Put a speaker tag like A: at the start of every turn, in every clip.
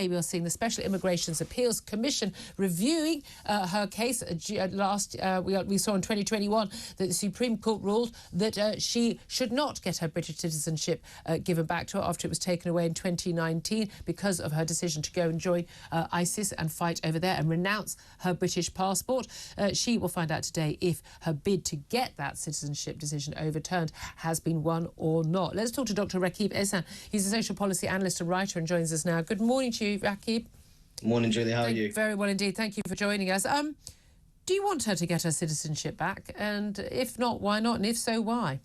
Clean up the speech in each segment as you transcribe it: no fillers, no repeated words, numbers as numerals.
A: We are seeing the Special Immigrations Appeals Commission reviewing her case. We saw in 2021 that the Supreme Court ruled that she should not get her British citizenship given back to her after it was taken away in 2019 because of her decision to go and join ISIS and fight over there and renounce her British passport. She will find out today if her bid to get that citizenship decision overturned has been won or not. Let's talk to Dr. Rakib Ehsan. He's a social policy analyst and writer and joins us now. Good morning to you, Rakib.
B: Morning, Julia. How are you?
A: Very well indeed. Thank you for joining us. Do you want her to get her citizenship back? And if not, why not? And if so, why?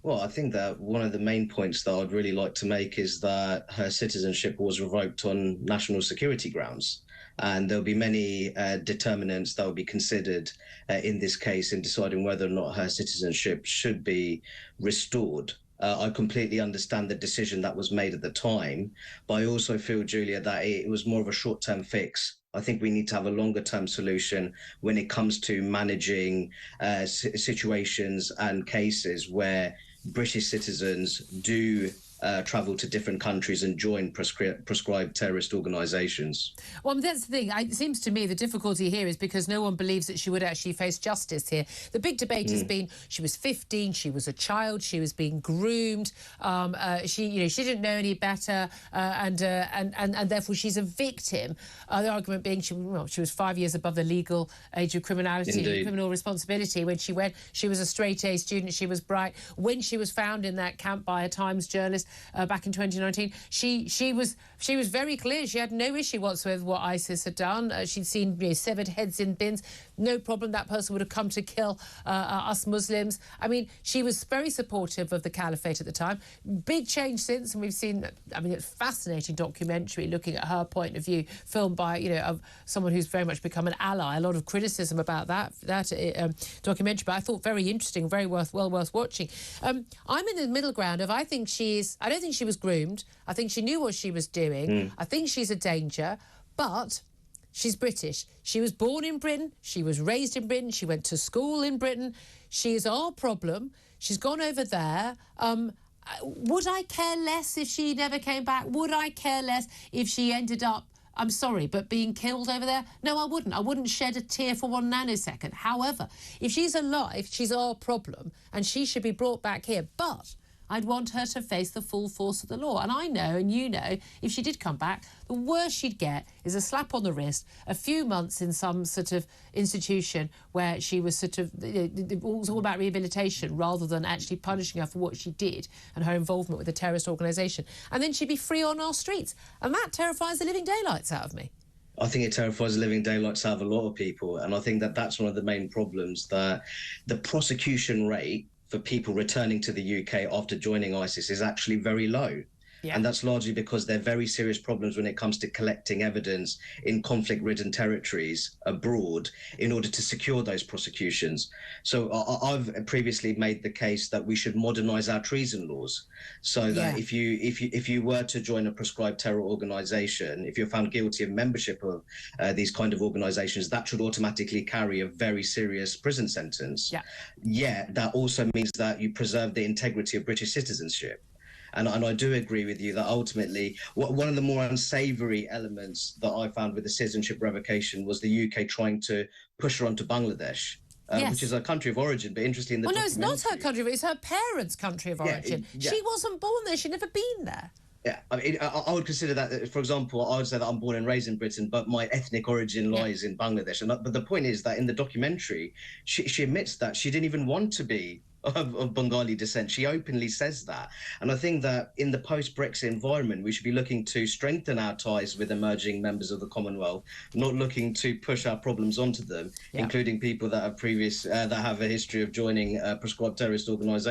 B: Well, I think that one of the main points that I'd really like to make is that her citizenship was revoked on national security grounds. And there'll be many determinants that will be considered in this case in deciding whether or not her citizenship should be restored. I completely understand the decision that was made at the time, but I also feel, Julia, that it was more of a short-term fix. I think we need to have a longer-term solution when it comes to managing situations and cases where British citizens do travel to different countries and join prescribed terrorist organisations.
A: Well, that's the thing. It seems to me the difficulty here is because no one believes that she would actually face justice here. The big debate has been she was 15, she was a child, she was being groomed, she didn't know any better, and therefore she's a victim. The argument being she was 5 years above the legal age of criminality, and criminal responsibility when she went. She was a straight-A student. She was bright. When she was found in that camp by a Times journalist back in 2019, she was very clear. She had no issue whatsoever with what ISIS had done. She'd seen severed heads in bins. No problem. That person would have come to kill us Muslims. I mean, she was very supportive of the caliphate at the time. Big change since, and we've seen, I mean, it's a fascinating documentary looking at her point of view, filmed by, of someone who's very much become an ally. A lot of criticism about that documentary, but I thought very interesting, very worth watching. I'm in the middle ground of I don't think she was groomed. I think she knew what she was doing. I think she's a danger, but she's British. She was born in Britain. She was raised in Britain. She went to school in Britain. She is our problem. She's gone over there. Would I care less if she never came back? Would I care less if she ended up, I'm sorry, but being killed over there? No, I wouldn't. I wouldn't shed a tear for 1 nanosecond. However, if she's alive, she's our problem, and she should be brought back here. But I'd want her to face the full force of the law. And I know, and you know, if she did come back, the worst she'd get is a slap on the wrist, a few months in some sort of institution where she was it was all about rehabilitation rather than actually punishing her for what she did and her involvement with a terrorist organisation. And then she'd be free on our streets. And that terrifies the living daylights out of me.
B: I think it terrifies the living daylights out of a lot of people. And I think that that's one of the main problems, that the prosecution rate for people returning to the UK after joining ISIS is actually very low. Yeah. And that's largely because there are very serious problems when it comes to collecting evidence in conflict-ridden territories abroad in order to secure those prosecutions. So I've previously made the case that we should modernise our treason laws so that if you were to join a prescribed terror organisation, if you're found guilty of membership of these kind of organisations, that should automatically carry a very serious prison sentence. Yeah, that also means that you preserve the integrity of British citizenship. And I do agree with you that ultimately one of the more unsavoury elements that I found with the citizenship revocation was the UK trying to push her onto Bangladesh, which is her country of origin. But interestingly,
A: no, it's not her country. It's her parents' country of origin. She wasn't born there. She'd never been there.
B: Yeah, I mean, I would consider that, for example, I would say that I'm born and raised in Britain, but my ethnic origin lies in Bangladesh. But the point is that in the documentary, she admits that she didn't even want to be of Bengali descent. She openly says that. And I think that in the post-Brexit environment, we should be looking to strengthen our ties with emerging members of the Commonwealth, not looking to push our problems onto them, including people that have that have a history of joining prescribed terrorist organisations.